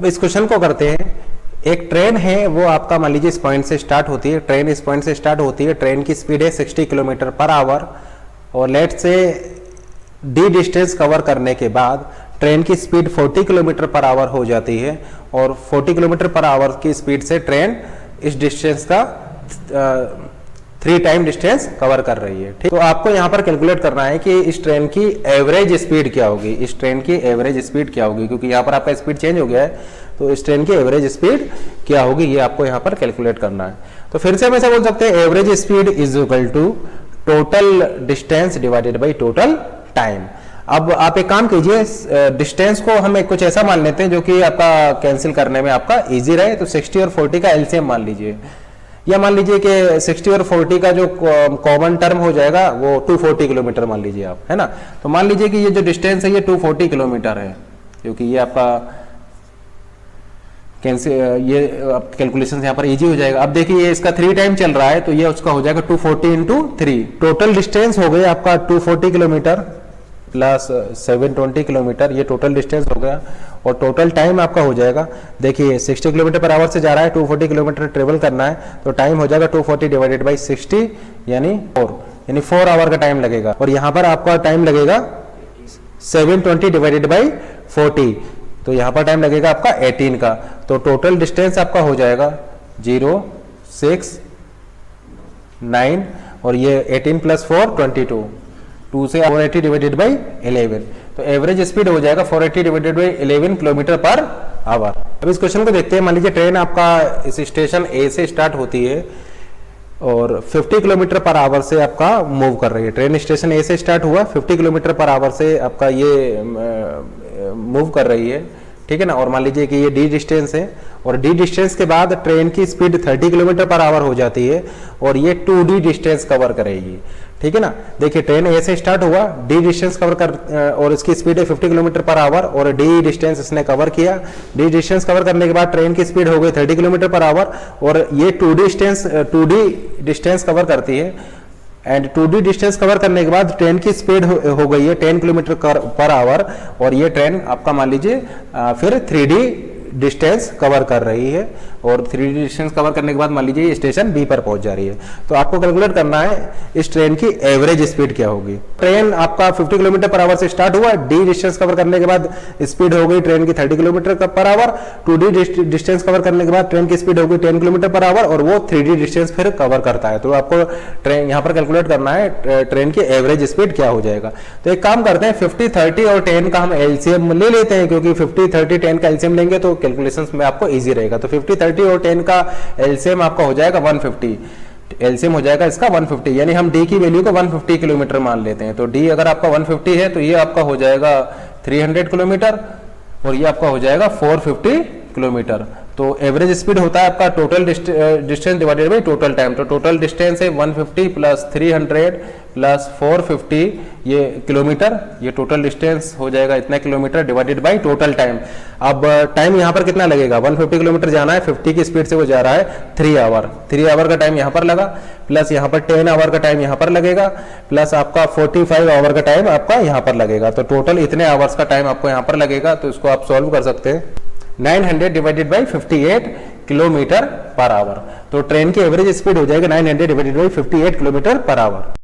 अब इस क्वेश्चन को करते हैं। एक ट्रेन है, वो आपका मान लीजिए इस पॉइंट से स्टार्ट होती है, ट्रेन इस पॉइंट से स्टार्ट होती है, ट्रेन की स्पीड है 60 किलोमीटर पर आवर और लेट से डी डिस्टेंस कवर करने के बाद ट्रेन की स्पीड 40 किलोमीटर पर आवर हो जाती है और 40 किलोमीटर पर आवर की स्पीड से ट्रेन इस डिस्टेंस का 3 टाइम डिस्टेंस कवर कर रही है। ठीक, तो आपको यहाँ पर कैलकुलेट करना है कि इस ट्रेन की एवरेज स्पीड क्या होगी, इस ट्रेन की एवरेज स्पीड क्या होगी, क्योंकि यहाँ पर आपका स्पीड चेंज हो गया है, तो इस ट्रेन की एवरेज स्पीड क्या होगी ये आपको यहाँ पर कैलकुलेट करना है। तो फिर से हम ऐसा बोल सकते हैं, average speed is equal to total distance divided by total time. अब आप एक काम कीजिए, डिस्टेंस को हम एक कुछ ऐसा मान लेते हैं जो कि आपका कैंसिल करने में आपका इजी रहे। तो 60 और 40 का एलसीएम मान लीजिए, या मान लीजिए कि 60 और 40 का जो कॉमन टर्म हो जाएगा वो 240 किलोमीटर मान लीजिए आप, है ना। तो मान लीजिए कि ये जो डिस्टेंस है ये 240 किलोमीटर है, क्योंकि ये आपका ये कैलकुलेशन यहाँ पर इजी हो जाएगा। अब देखिए इसका 3 टाइम चल रहा है, तो ये उसका हो जाएगा 240 इंटू 3। टोटल डिस्टेंस हो गया आपका 240 किलोमीटर प्लस 720 किलोमीटर, ये टोटल डिस्टेंस हो गया। और टोटल टाइम आपका हो जाएगा, देखिए 60 किलोमीटर पर आवर से जा रहा है, 240 किलोमीटर ट्रेवल करना है, तो टाइम हो जाएगा 240 डिवाइडेड बाई 60 यानी 4 आवर का टाइम लगेगा। और यहाँ पर आपका टाइम लगेगा 720 डिवाइडेड बाई 40, तो यहाँ पर टाइम लगेगा आपका 18 का। तो टोटल डिस्टेंस आपका हो जाएगा 0, 6, 9 और ये 18 प्लस 4 22, 2 से 480 डिवाइडेड बाई 11, तो एवरेज स्पीड हो जाएगा 480 divided by 11 kilometre per hour. अब इस क्वेश्चन को देखते हैं। मान लीजिए ट्रेन आपका इस स्टेशन ए से स्टार्ट होती है और 50 किलोमीटर पर आवर से आपका मूव कर रही है। ट्रेन स्टेशन ए से स्टार्ट हुआ, 50 किलोमीटर पर आवर से आपका ये मूव कर रही है, ठीक है ना। और मान लीजिए कि ये डी डिस्टेंस है और डी डिस्टेंस के बाद ट्रेन की स्पीड 30 किलोमीटर पर आवर हो जाती है और ये 2D डिस्टेंस कवर करेगी, ठीक है ना। देखिए ट्रेन ए से स्टार्ट हुआ, डी डिस्टेंस कवर कर और इसकी स्पीड है 50 किलोमीटर पर आवर और डी डिस्टेंस इसने कवर किया। डी डिस्टेंस कवर करने के बाद ट्रेन की स्पीड हो गई 30 किलोमीटर पर आवर और ये 2D डिस्टेंस कवर करती है। एंड 2D डिस्टेंस कवर करने के बाद ट्रेन की स्पीड हो गई है 10 किलोमीटर पर आवर और ये ट्रेन आपका मान लीजिए फिर 3D डिस्टेंस कवर कर रही है और 3D डिस्टेंस कवर करने के बाद मान लीजिए स्टेशन बी पर पहुंच जा रही है। तो आपको कैलकुलेट करना है इस ट्रेन की एवरेज स्पीड क्या होगी। ट्रेन आपका 50 किलोमीटर पर आवर से स्टार्ट हुआ, डी डिस्टेंस कवर करने के बाद स्पीड हो गई ट्रेन की 30 kilometre per hour, 2D distance cover करने के बाद ट्रेन की स्पीड हो गई 10 किलोमीटर पर आवर और वो 3D डिस्टेंस फिर कवर करता है। तो आपको ट्रेन यहाँ पर कैलकुलेट करना है ट्रेन की एवरेज स्पीड क्या हो जाएगा। तो एक काम करते हैं, 50, 30 और 10 का हम एलसीएम ले लेते हैं, क्योंकि 50, 30, 10 का एलसीएम लेंगे तो कैलकुलेशंस में आपको इजी रहेगा। तो 50, 30 और 10 का एलसीएम आपका हो जाएगा 150, एलसीएम हो जाएगा इसका 150, यानी हम डी की वैल्यू को 150 किलोमीटर मान लेते हैं। तो डी अगर आपका 150 है तो ये आपका हो जाएगा 300 किलोमीटर और ये आपका हो जाएगा 450 किलोमीटर। तो एवरेज स्पीड होता है आपका total distance divided by total time. तो टोटल डिस्टेंस है 150 प्लस 300 प्लस 450 ये किलोमीटर, ये टोटल डिस्टेंस हो जाएगा इतना kilometre divided by total time. अब टाइम यहाँ पर कितना लगेगा, 150 किलोमीटर जाना है, 50 की स्पीड से वो जा रहा है 3 आवर, 3 आवर का टाइम यहाँ पर लगा, प्लस यहाँ पर 10 आवर का टाइम यहाँ पर लगेगा, प्लस आपका 45 आवर का टाइम आपका यहाँ पर लगेगा। तो टोटल इतने आवर्स का टाइम आपको यहाँ पर लगेगा। तो इसको आप सॉल्व कर सकते हैं, 900 divided by 58 kilometre per hour. तो ट्रेन की एवरेज स्पीड हो जाएगा 900 divided by 58 kilometre per hour.